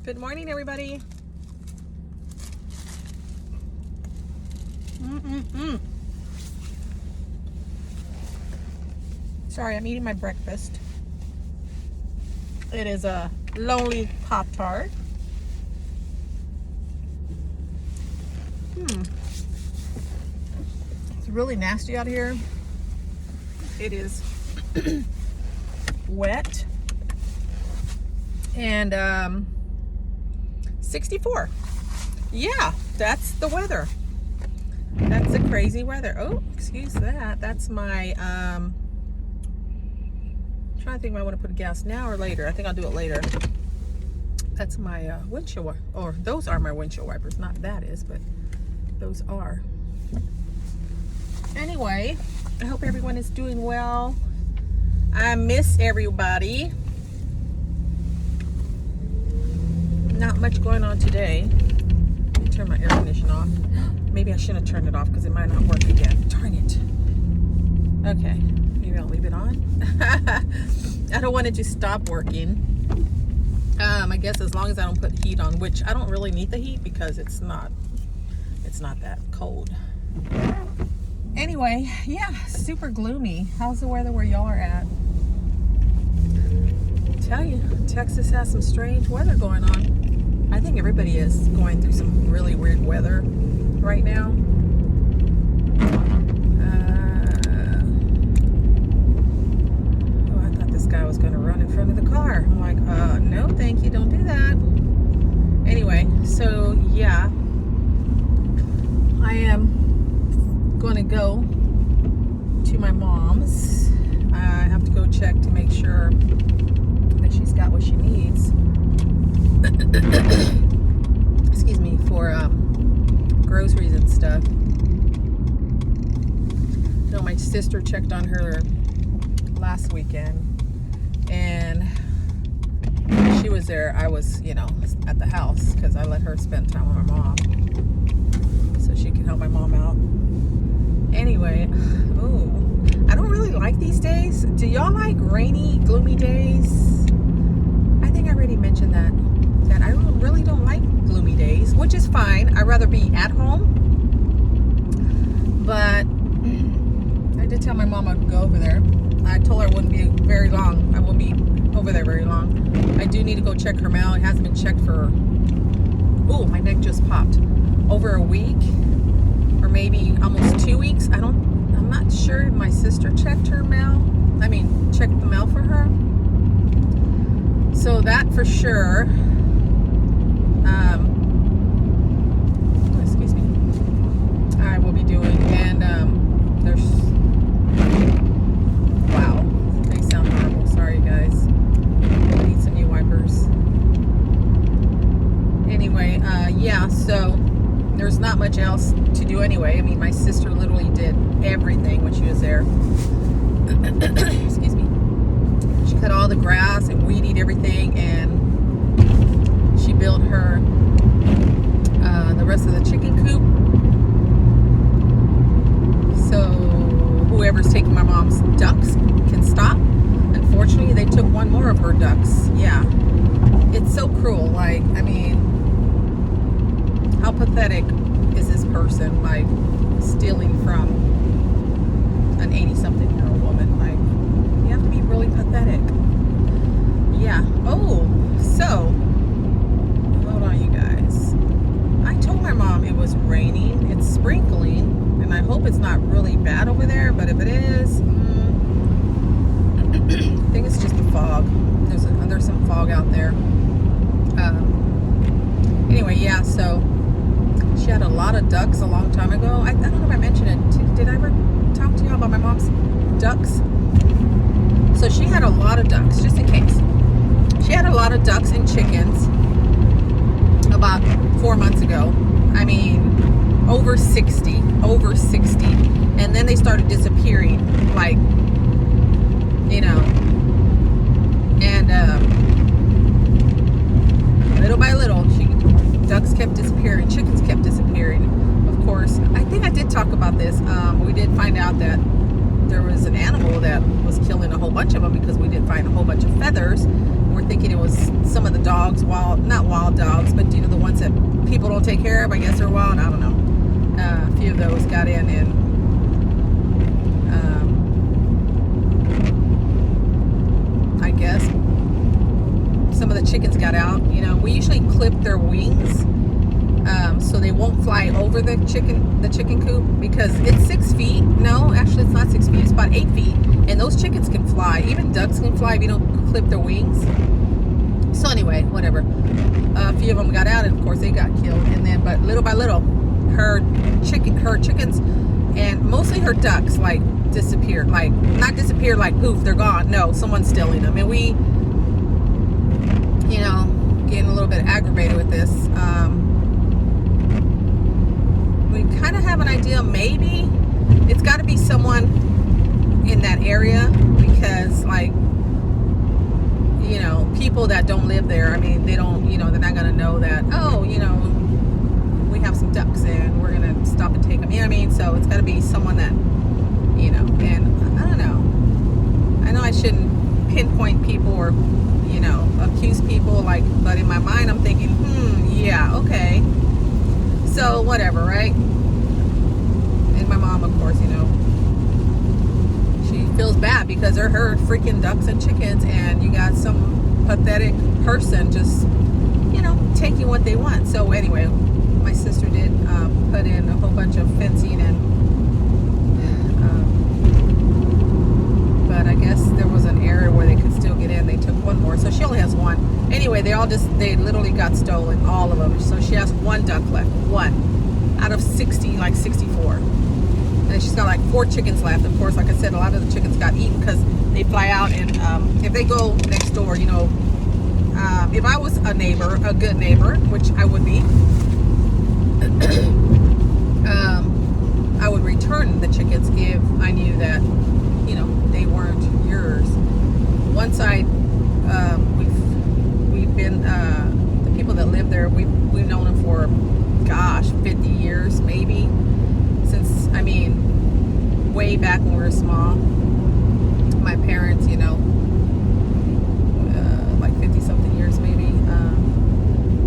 Good morning, everybody. Sorry, I'm eating my breakfast. It is a lonely Pop-Tart. It's really nasty out here. It is wet. And 64. Yeah, that's the weather. That's the crazy weather. Oh, excuse that. That's my I'm trying to think if I want to put gas now or later. I think I'll do it later. That's my windshield wiper, or those are my windshield wipers. Not that is, but those are. Anyway, I hope everyone is doing well. I miss everybody. Not much going on today. Let me turn my air conditioner off. Maybe I shouldn't have turned it off because it might not work again. Darn it. Okay, maybe I'll leave it on. I don't want it to stop working. I guess as long as I don't put heat on, which I don't really need the heat because it's not that cold. Anyway, yeah, super gloomy. How's the weather where y'all are at? I tell you, Texas has some strange weather going on. I think everybody is going through some really weird weather right now. I thought this guy was going to run in front of the car. I'm like, no, thank you, don't do that. Anyway, so yeah, I am going to go to my mom's. I have to go check to make sure that she's got what she needs. Excuse me, for groceries and stuff. You know, my sister checked on her last weekend, and she was there. I was, at the house because I let her spend time with my mom so she can help my mom out. Anyway, I don't really like these days. Do y'all like rainy, gloomy days? I think I already mentioned that I really don't like gloomy days, which is fine. I'd rather be at home. But I did tell my mom I'd go over there. I told her it wouldn't be very long. I wouldn't be over there very long. I do need to go check her mail. It hasn't been checked for, my neck just popped. Over a week, or maybe almost 2 weeks. I'm not sure. My sister checked her mail. Checked the mail for her. So that for sure. Excuse me. I will be doing, and there's. Wow, they sound horrible. Sorry, guys. I need some new wipers. Anyway, yeah. So there's not much else to do anyway. My sister literally did everything when she was there. Excuse me. She cut all the grass and weeded everything, and she built her the rest of the chicken coop. So whoever's taking my mom's ducks can stop. Unfortunately, they took one more of her ducks. Yeah. It's so cruel. How pathetic is this person, stealing from an 80-something-year-old woman? You have to be really pathetic. Yeah. So, hold on, you guys. I told my mom it was raining. It's sprinkling, and I hope it's not really bad over there, but if it is, I think it's just the fog. There's some fog out there. Anyway, yeah, so she had a lot of ducks a long time ago. I don't know if I mentioned it. Did I ever talk to you about my mom's ducks? So she had a lot of ducks, just in case. She had a lot of ducks and chickens about 4 months ago. Over 60. And then they started disappearing, and little by little, ducks kept disappearing, chickens kept disappearing. Of course, I think I did talk about this. We did find out that there was an animal that was killing a whole bunch of them because we did find a whole bunch of feathers. We're thinking it was some of the dogs, not wild dogs, but the ones that people don't take care of. I guess they're wild. I don't know. A few of those got in, and I guess some of the chickens got out. We usually clip their wings so they won't fly over the chicken coop, because it's 6 feet. No, actually it's not 6 feet. It's about 8 feet, and those chickens can fly. Even ducks can fly if you don't clip their wings. So anyway, whatever. A few of them got out, and of course they got killed. And then, but little by little, her chickens, and mostly her ducks, like disappeared. Like not disappeared, like poof, they're gone. No, someone's stealing them, and we, getting a little bit aggravated with this. We kind of have an idea. Maybe it's got to be someone in that area, because people that don't live there, I mean, they don't, they're not going to know that, we have some ducks and we're going to stop and take them. You know what I mean? So it's got to be someone that, and I don't know. I know I shouldn't pinpoint people or, accuse people, but in my mind I'm thinking, yeah, okay. So whatever, right? And my mom, of course, she feels bad because they're her freaking ducks and chickens, and you got some pathetic person just, taking what they want. So anyway, my sister did put in a whole bunch of fencing, and but I guess there was an area where they could still get in. They took one more, so she only has one. Anyway, they literally got stolen, all of them. So she has one duck left, one out of 60, 64. And she's got 4 chickens left. Of course, like I said, a lot of the chickens got eaten because they fly out, and if they go next door, if I was a neighbor, a good neighbor, which I would be, I would return the chickens if I knew that, they weren't yours. One side, we've been, the people that live there, we've known them for, 50 years, maybe. Since, way back when we were small. My parents, 50-something years maybe.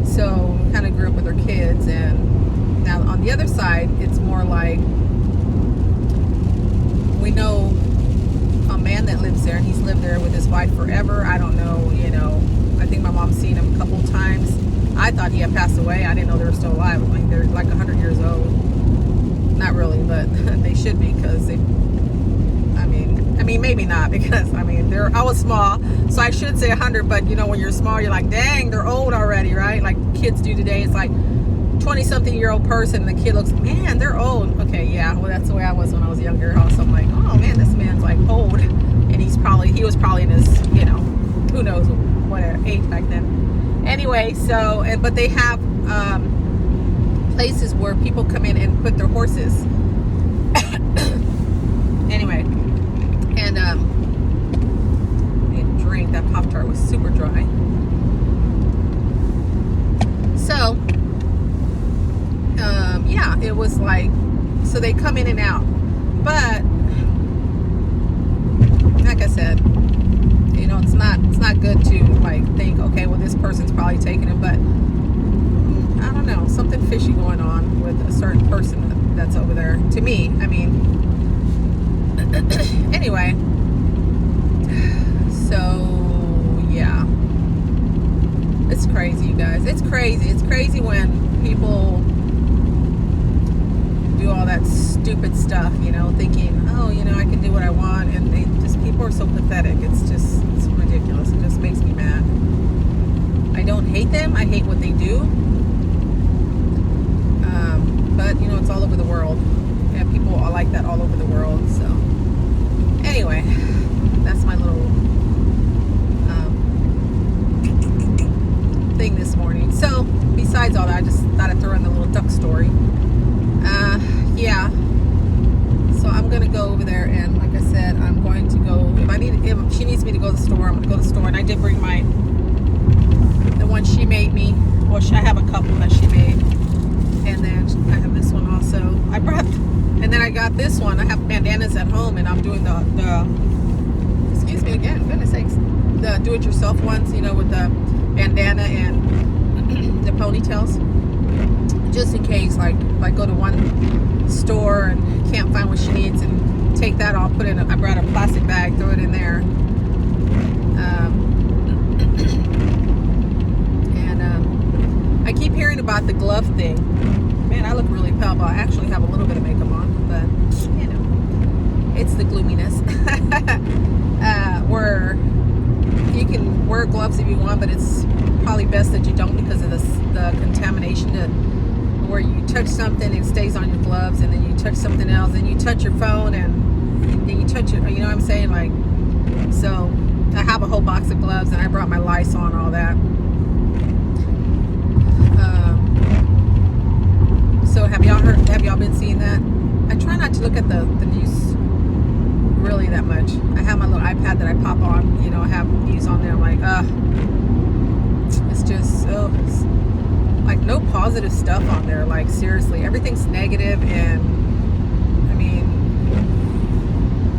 So kind of grew up with their kids, and now on the other side, it's more like we know a man that lives there, and he's lived there with his wife forever. I don't know, I think my mom's seen him a couple times. I thought he had passed away. I didn't know they were still alive. They're 100 years old. Not really, but they should be, because they, I mean, maybe not, because, I was small, so I should say 100, but, when you're small, you're like, dang, they're old already, right? Like kids do today. It's 20-something-year-old person, and the kid looks, man, they're old. Okay, yeah, well, that's the way I was when I was younger. Also, I'm like, oh, man, this man's, old, and he was probably in his, who knows what age back then. Anyway, so, but they have, places where people come in and put their horses. Anyway, and I need a drink. That Pop-Tart was super dry. So yeah, it was so they come in and out, but like I said, it's not good to think, okay, well, this person's probably taking it, but I don't know, something fishy going on with a certain person that's over there, to me. Anyway, so yeah, it's crazy, you guys. It's crazy when people do all that stupid stuff, thinking, oh, I can do what I want, and people are so pathetic. It's ridiculous. It just makes me mad. I don't hate them. I hate what they do. But, it's all over the world. And people are like that all over the world. So, anyway, that's my little thing this morning. So, besides all that, I just thought I'd throw in the little duck story. Yeah. So, I'm going to go over there, and like I said, I'm going to go, if she needs me to go to the store, I'm going to go to the store. And I did bring the one she made me. Well, I have a couple that she made. And then I have this one also. And then I got this one. I have bandanas at home, and I'm doing the excuse me again, goodness sakes, the do-it-yourself ones, with the bandana and the ponytails, just in case, like if I go to one store and can't find what she needs, and take that off, put it in I brought a plastic bag, throw it in there. And I keep hearing about the glove thing. Man, I look really pale, but I actually have a little bit of makeup on, but you know, it's the gloominess. Where you can wear gloves if you want, but it's probably best that you don't, because of the contamination where you touch something, it stays on your gloves, and then you touch something else, and you touch your phone, and then you touch it, you know what I'm saying? Like, so I have a whole box of gloves, and I brought my Lysol and all that. So have y'all been seeing that? I try not to look at the news really that much. I have my little iPad that I pop on, you know, I have news on there. I'm like, it's just it's like no positive stuff on there. Like, seriously, everything's negative, and I mean,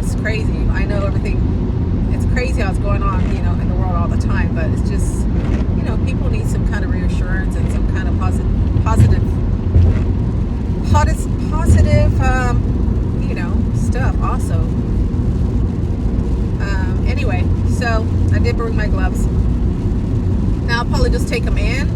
it's crazy. I know it's crazy how it's going on, you know, in the world all the time, but it's just, you know, people need some kind of reassurance and some kind of positive, you know, stuff also. Anyway, so I did bring my gloves. Now I'll probably just take them in,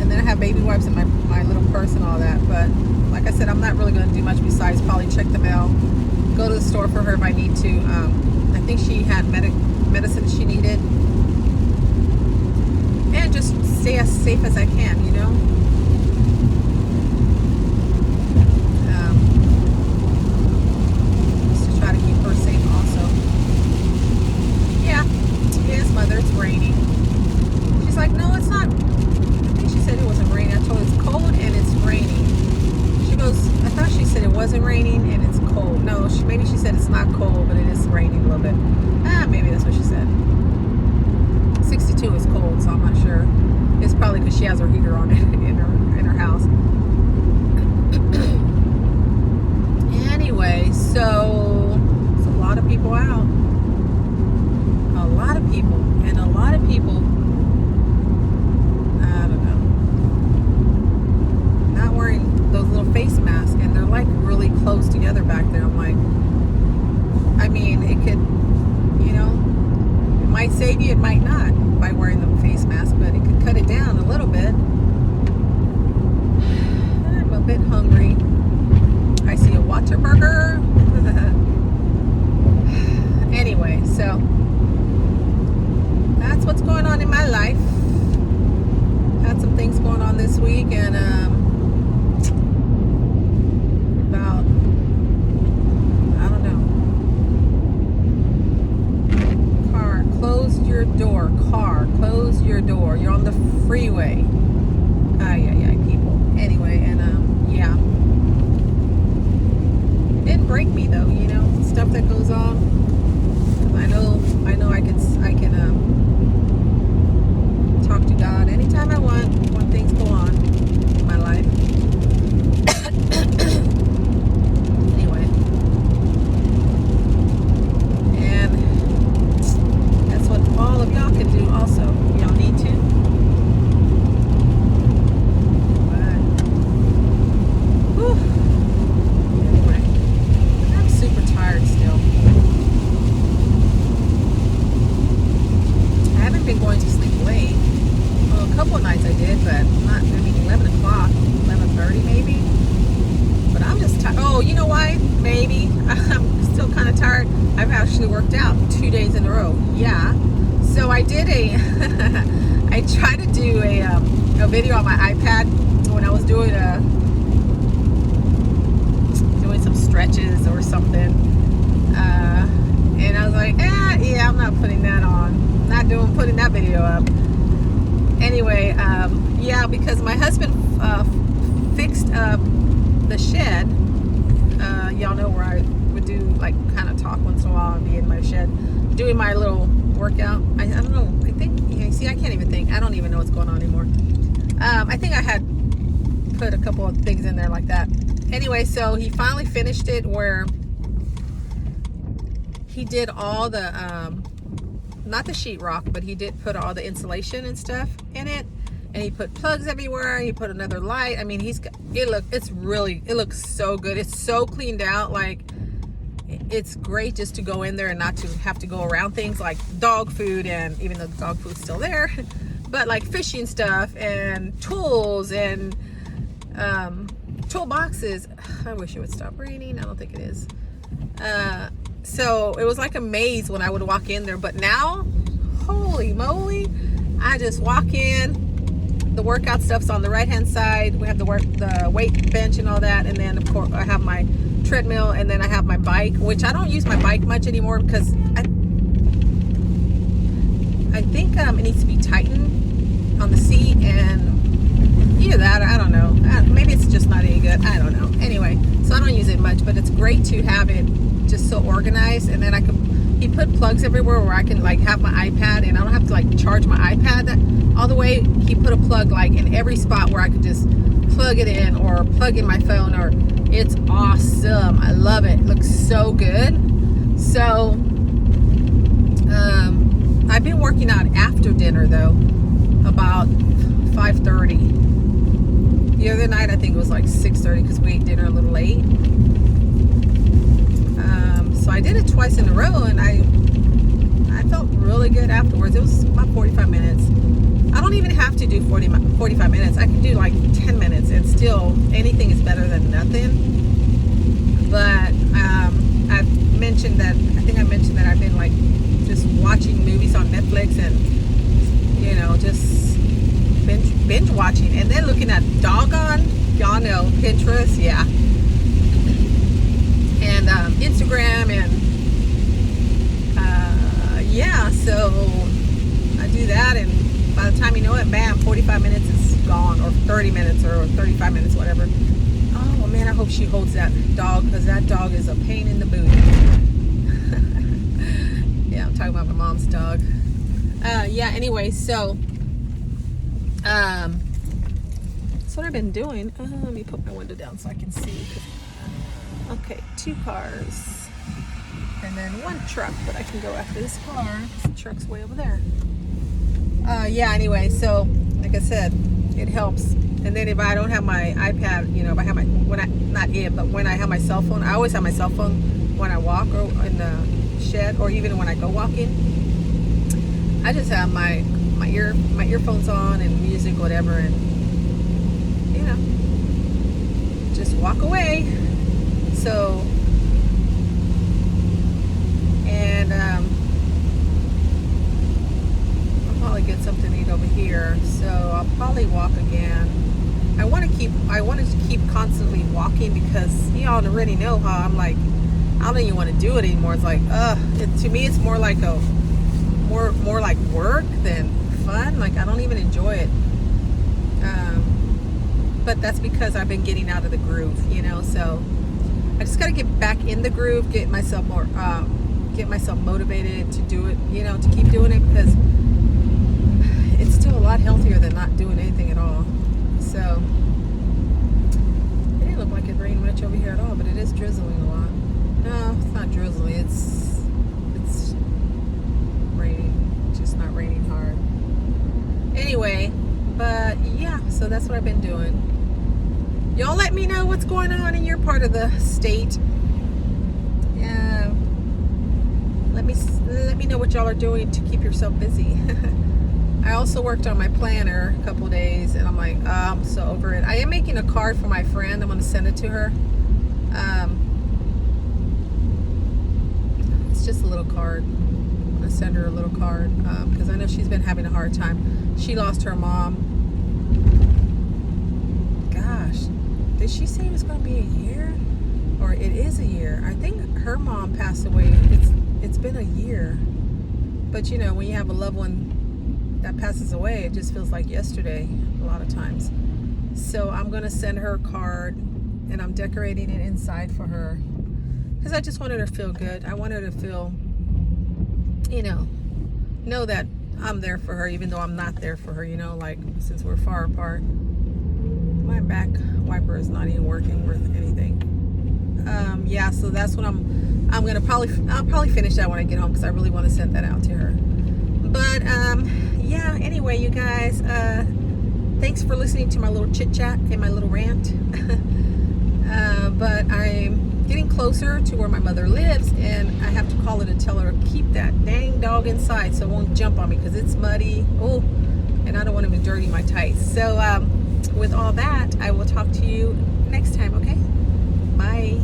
and then I have baby wipes in my little purse and all that. But like I said, I'm not really going to do much besides probably check the mail, go to the store for her if I need to. I think she had medicine she needed, and just stay as safe as I can, you know. Just to try to keep her safe also. Yeah, yes, Mother, it's raining. She's like, no, it's not. I think she said it wasn't raining. I told her it's cold and it's raining. She goes, I thought she said it wasn't raining and it's cold. No, maybe she said it's not cold, but it is raining a little bit. Maybe that's what she said. 62 is cold, so I'm not sure. It's probably because she has her heater on in her house. Anyway, so it's a lot of people out. A lot of people, and a lot of people, I don't know, not wearing those little face masks, and they're like really close together back there. I'm like, I mean, it could, you know, it might save you, it might not, by wearing the face mask, but it could cut it down a little bit. I'm a bit hungry. I see a Whataburger. Anyway, so that's what's going on in my life. Had some things going on this week, and about, I don't know. Car, close your door. Car, close your door. You're on the freeway. Ay, people. Anyway, and yeah. It didn't break me though, you know, stuff that goes on. I know I can talk to God anytime I want when things go on in my life. Anyway, and that's what all of y'all can do also. Y'all need to. But, whew. Anyway, I'm super tired still. I haven't been going to sleep late. Well, a couple of nights I did, but not, I mean, 11 o'clock, 11:30 maybe. But I'm just tired. Oh, you know why? Maybe. I'm still kind of tired. I've actually worked out 2 days in a row. Yeah. So I did I tried to do a video on my iPad when I was doing some stretches or something. And I was like, yeah, I'm not putting that on. Not putting that video up. Anyway, yeah, because my husband fixed up the shed. Y'all know where I would do, like, kind of talk once in a while and be in my shed doing my little workout. I don't know. I think, yeah, see, I can't even think. I don't even know what's going on anymore. I think I had put a couple of things in there like that. Anyway, so he finally finished it where he did all the not the sheetrock, but he did put all the insulation and stuff in it, and he put plugs everywhere. He put another light. I mean, it looks so good. It's so cleaned out. Like, it's great just to go in there and not to have to go around things like dog food, and even though the dog food's still there, but like fishing stuff and tools and toolboxes. I wish it would stop raining. I don't think it is. So it was like a maze when I would walk in there, but now, holy moly, I just walk in. The workout stuff's on the right hand side. We have the weight bench and all that, and then of course I have my treadmill, and then I have my bike, which I don't use my bike much anymore because I think it needs to be tightened on the seat, and either that, I don't know. Maybe it's just not any good. I don't know. Anyway, so I don't use it much, but it's great to have it just so organized. And then he put plugs everywhere where I can like have my iPad, and I don't have to like charge my iPad all the way. He put a plug like in every spot where I could just plug it in or plug in my phone. Or it's awesome. I love it. It looks so good. So I've been working out after dinner though, about 5:30. The other night I think it was like 6:30 because we ate dinner a little late. So I did it twice in a row, and I felt really good afterwards. It was about 45 minutes. I don't even have to do 45 minutes. I can do like 10 minutes, and still anything is better than nothing. But I've mentioned that, I think I mentioned that I've been like just watching movies on Netflix, and you know, just binge watching, and then looking at doggone, y'all know, Pinterest, yeah, and Instagram, and yeah, so I do that, and by the time you know it, bam, 45 minutes is gone, or 30 minutes, or 35 minutes, whatever. Oh man, I hope she holds that dog, because that dog is a pain in the booty. Yeah, I'm talking about my mom's dog. Yeah, anyway, so that's what I've been doing. Let me put my window down so I can see. Okay, 2 cars, and then 1 truck, but I can go after this car because the truck's way over there. Yeah, anyway, so like I said, it helps. And then if I don't have my iPad, you know, if I have my, when I have my cell phone, I always have my cell phone when I walk or in the shed, or even when I go walking. I just have my earphones on and music, whatever, and you know, just walk away. So, and I'll probably get something to eat over here. So I'll probably walk again. I want to keep constantly walking, because y'all already know how I'm like, I don't even want to do it anymore. It's like, to me it's more like more like work than fun. Like, I don't even enjoy it. But that's because I've been getting out of the groove, you know. So I just got to get back in the groove, get myself motivated to do it, you know, to keep doing it, because it's still a lot healthier than not doing anything at all. So it didn't look like it rained much over here at all, but it is drizzling a lot. No, it's not drizzling. It's raining, just not raining hard. Anyway, but yeah, so that's what I've been doing. Y'all let me know what's going on in your part of the state. Yeah, let me know what y'all are doing to keep yourself busy. I also worked on my planner a couple days, and I'm like, I'm so over it. I am making a card for my friend. I'm going to send it to her. It's just a little card. I'm going to send her a little card, because I know she's been having a hard time. She lost her mom. Gosh, did she say it was going to be a year? Or it is a year? I think her mom passed away. It's been a year. But you know, when you have a loved one that passes away, it just feels like yesterday a lot of times. So I'm going to send her a card, and I'm decorating it inside for her, because I just wanted her to feel good. I want her to feel, you know that I'm there for her, even though I'm not there for her, you know, like, since we're far apart. My back wiper is not even working worth anything. Yeah, so that's what I'll probably finish that when I get home, because I really want to send that out to her. But yeah, anyway, you guys, thanks for listening to my little chit chat and my little rant. But I'm getting closer to where my mother lives, and I have to call her to tell her to keep that dang dog inside so it won't jump on me because it's muddy. Oh, and I don't want him to dirty my tights. So with all that, I will talk to you next time, okay? Bye.